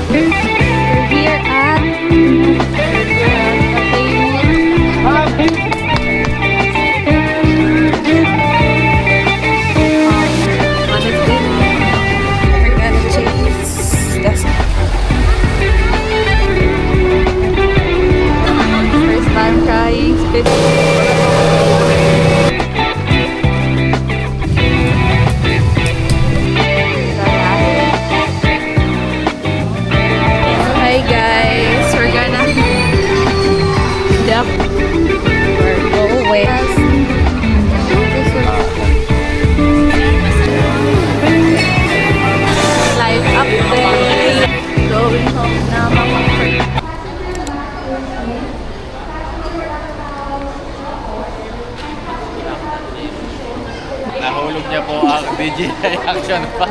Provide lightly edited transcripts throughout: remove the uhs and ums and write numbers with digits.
We're here at first time trying spit. Hi guys, we're gonna jump. We're going. Live update. Going home na mga friend. Nahulog niya po ang DJI Action 5.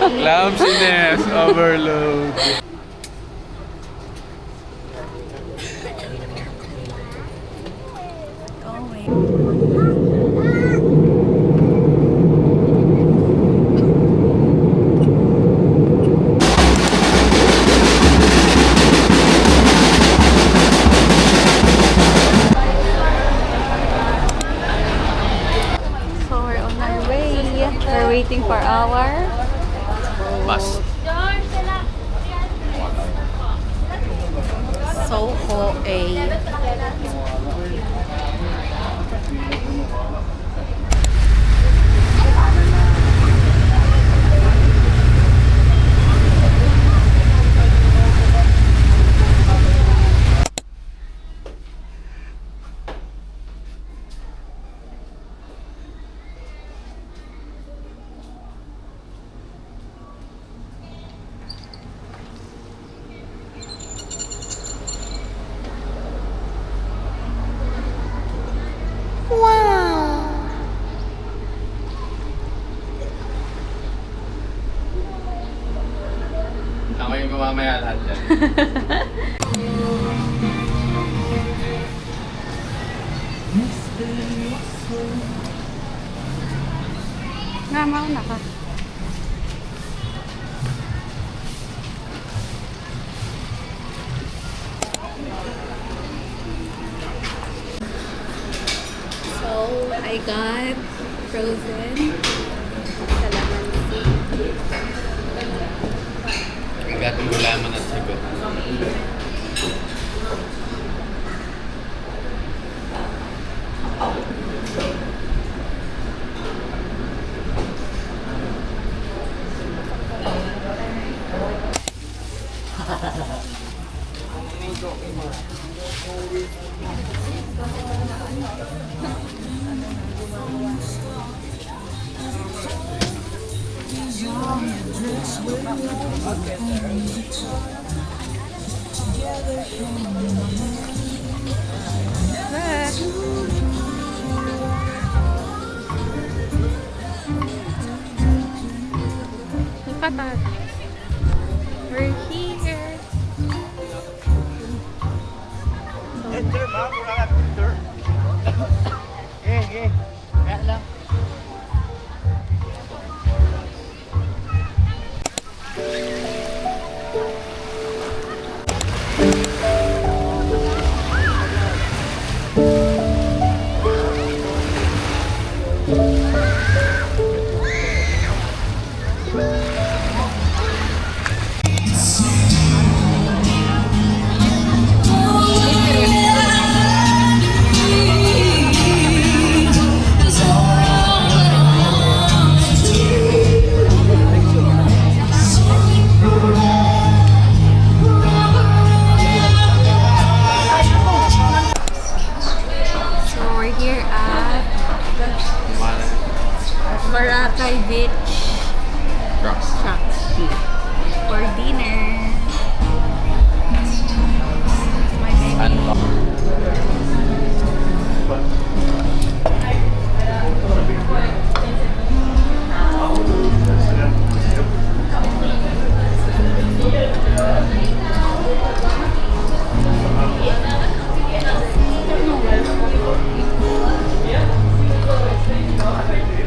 Clumsiness overload. So we're on our way. We're waiting for our Bus. Soho A. Ako yung mamaya lahat dyan. Mauna ka. So, I got frozen calamansi. Agad mo laman at sagot. Look at that. We're here. Enter, ma'am. Wala ka enter. Kaya lang. Boracay Beach Shops for dinner. My baby.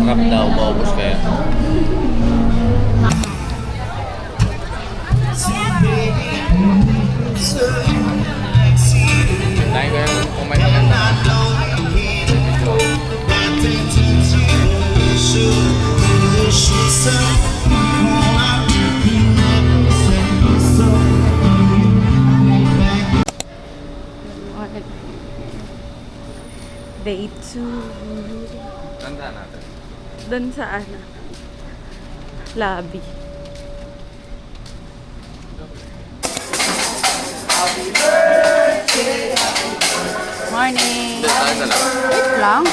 Sarap daw, maubos kaya. Tayo kayo kumain na lang. Day 2. Tanda natin. Doon sa ano? Lobby. Morning! Doon tayo na lang. Wait lang.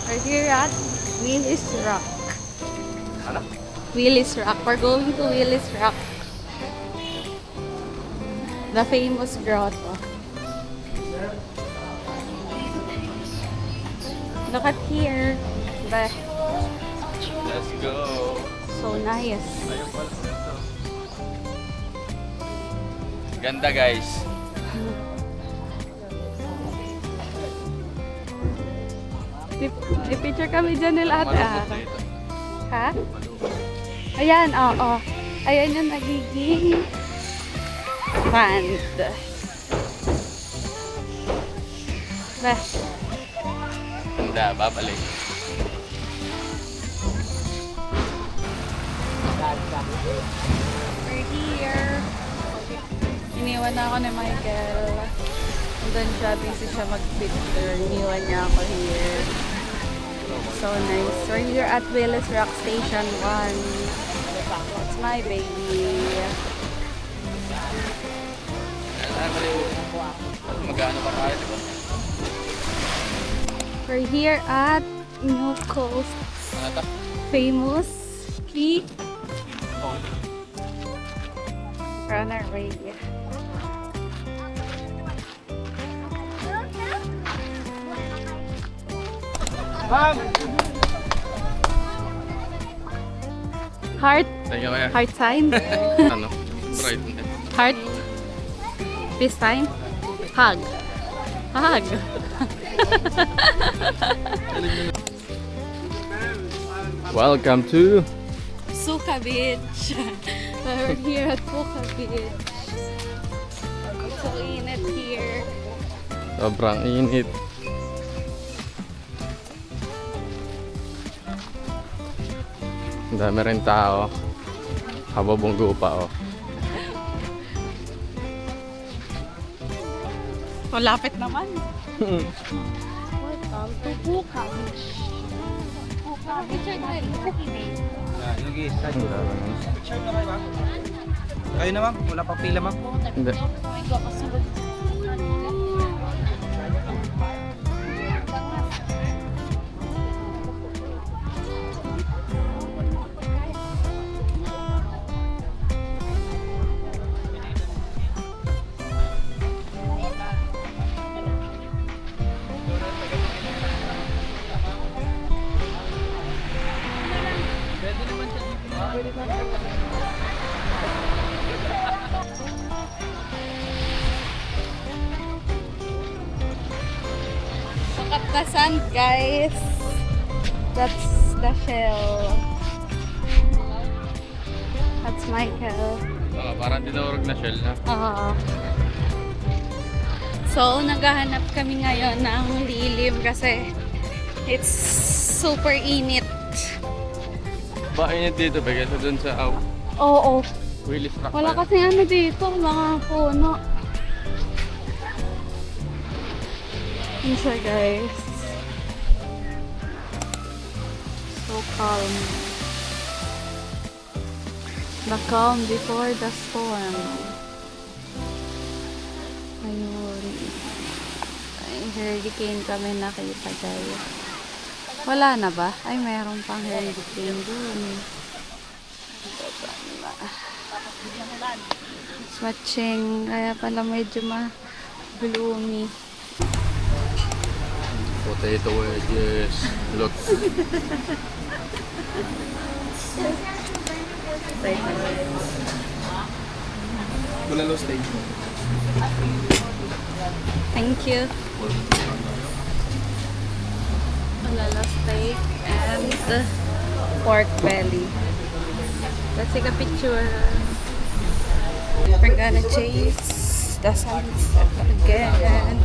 We're here at Willis Rock. Ano? Willis Rock. We're going to Willis Rock. The famous grotto. Look at here. The Let's go. so nice. Ayun pala. Ganda guys. May picture kami dyan nila ate ah. Malungkot dito. Ha? Ayan, oo. Ayan yung nagiging sand. Bah. Ganda, babalik. We're here. Iniwan na ako ni Michael. Doon siya, busy siya mag-picture. Iniwan niya ako here. So nice. We're here at Willis Rock Station 1. It's my baby. Mag-ano pa tayo, diba? We're here at New Coast Ano to? famous key runaway. Ma'am! Heart, Thank you kaya. heart sign. Ano? Right. Heart. Peace sign. Hug. Hug. Welcome to Suka Beach. We're here at Suka Beach. It's so init here. sobrang init. Ang dami rin tao. Kababunggo pa oh. Malapit naman. Welcome to Suka Beach. Suka Beach ay Yogi, picture na kayo, ma'am. Kayo na, ma'am. Wala pang pila, ma'am. Hindi. Look at the sand, guys. That's the shell. That's Michael. Parang dinurog na shell na. So, naghahanap kami ngayon ng lilim kasi it's super init. Ba, init dito ba? Kasi dun sa Oo. Willis Rock. Wala kasi ano dito, mga puno. Yun siya, guys. So calm. The calm before the storm. Ayun. Ay, hurricane kami nakita, guys. Wala na ba? Ay, meron pang hurricane dun. It's matching. Kaya pala medyo ma-gloomy. Potato wedges. Look. Bulalo stage. Thank you. Banana steak and pork belly. Let's take a picture. We're gonna chase the sunset again.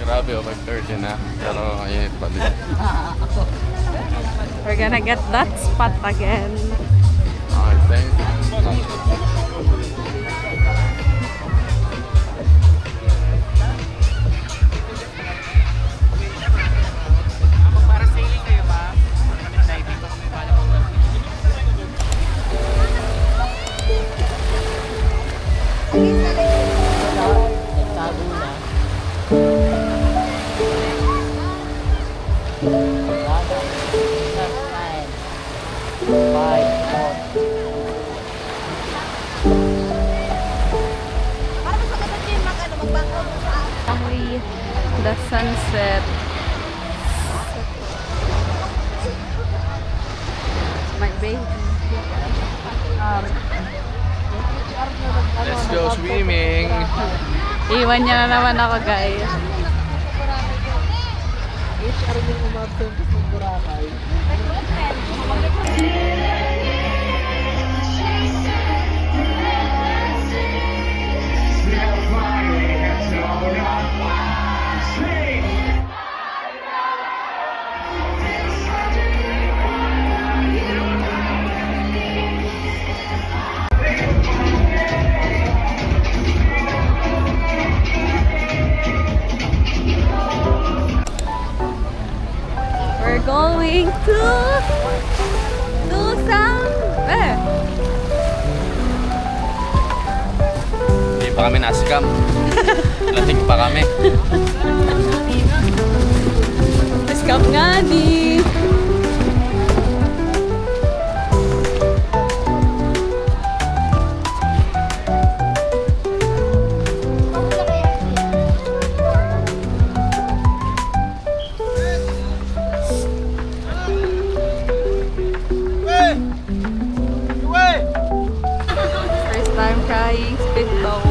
Grabe, 5:30 na. Pero init pa din. We're gonna get that spot again. Okay, thank you. The sunset. My baby. Let's go swimming! Iwan niya na naman ako, guys. We're going to Sambe. Hindi pa kami na-scam. Lasing pa kami. Scam nga di. First time trying speedboat.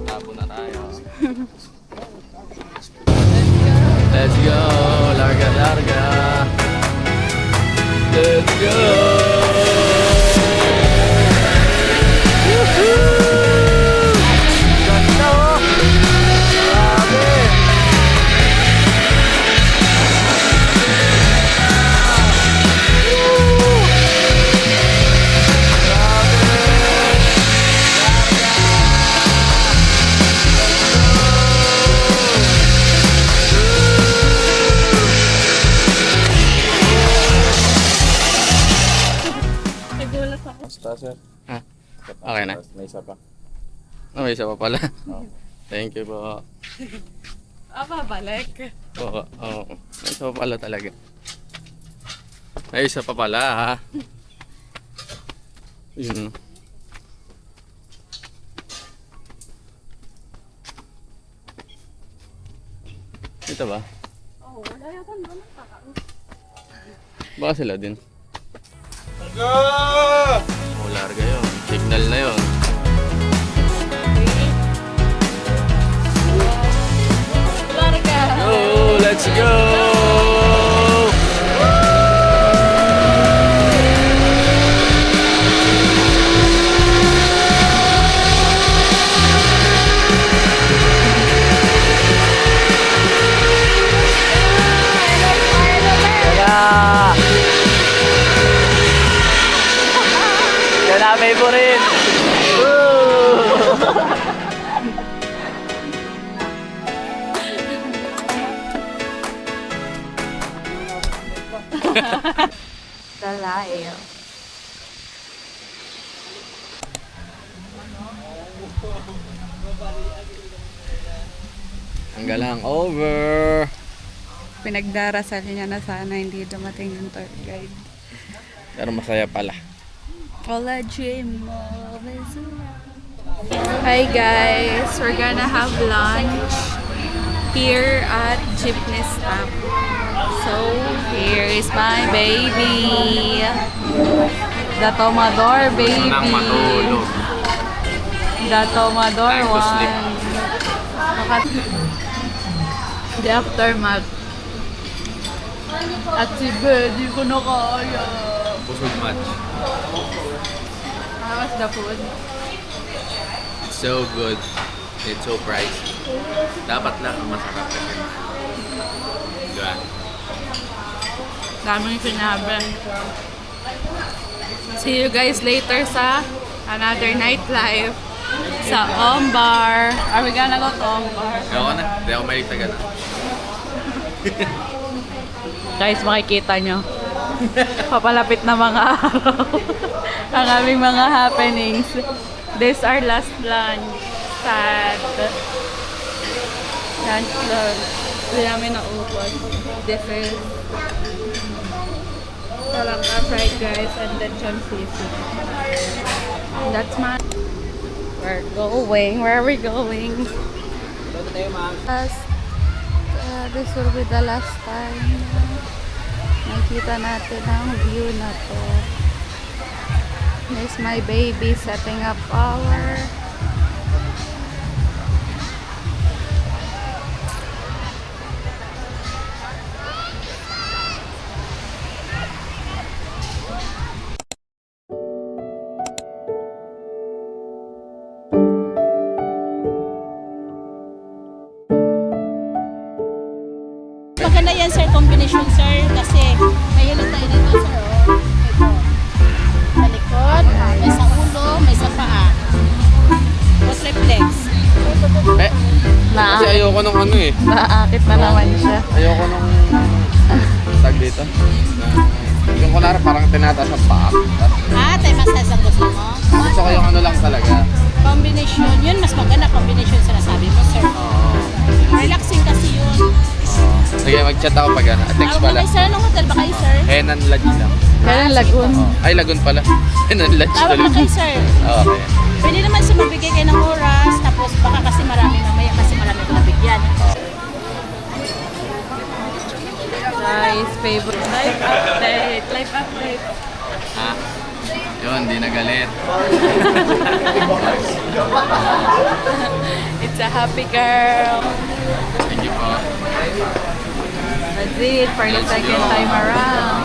Tabo na tayo. Let's go! Larga, larga! Let's go! Ganda oh! Grabe! Nagulat ako. Basta sir. Ah, okay na. May isa pa. Oh, may isa pa pala. Thank you po. Balik. Oo, oo. May isa pa pala talaga. May isa pa pala ha. Yun. Ito ba? Oh, wala yata naman ang tao. Baka sila din. Go! Oh, larga yun. Signal na yun. Larga. Oh, let's go! Yan na favorite! Dalayo. Ang galang over. Pinagdarasal niya na sana hindi dumating yung tour guide. Pero masaya pala. Hola, Jim. Hi guys, we're gonna have lunch here at Jeepney Stop. So, here is my baby. The Tomador baby. Nang matulog. The Tomador Time to sleep. one. The aftermath. At si Bed, di ko na kaya. Busog match. How was the food? It's so good. It's so pricey. Dapat lang ang masarap kasi. Diba? Daming sinabi. See you guys later sa another nightlife sa Ombar. Are we gonna go to Ombar? Ayoko na. Hindi ako mahilig sa ganun. Guys, makikita nyo. Papalapit na mga araw. Ang aming mga happenings. This our last lunch. Sad. Lunch lang. Hindi namin naubos. This is talangka fried rice and lechon sisig. That's my... We're going. Where are we going? This will be the last time nakita natin ang view na to. There's my baby setting up power. Maganda yan sir, combination sir, kasi may hilo tayo dito sir. Oh. Ito. Sa likod, may sa ulo, may sa paa. Tapos reflex. Eh, kasi ayoko nung ano eh. Naakit na naman siya. Ayoko nung tag dito. Yung kunwari parang tinataas ang paa. Ah, tayo massage ang gusto mo? Gusto ko yung ano lang talaga. Combination, yun mas maganda combination sinasabi mo sir. Oo. Relaxing kasi yun. Sige, mag-chat ako pag ano. Text Tawag pala. na kayo sir, anong hotel ba kayo sir? Henan Lodge lang. Kaya lagoon. Ay, Lagun pala. Henan Lodge Tawag na tuloy. kayo sir. Okay. Pwede naman siya magbigay kayo ng oras, tapos baka kasi marami mamaya kasi marami ko nabigyan. Guys, favorite life update. Life update. Ha? Yun, di nagalit. It's a happy girl. Thank you po. That's it for the Let's second go. time around.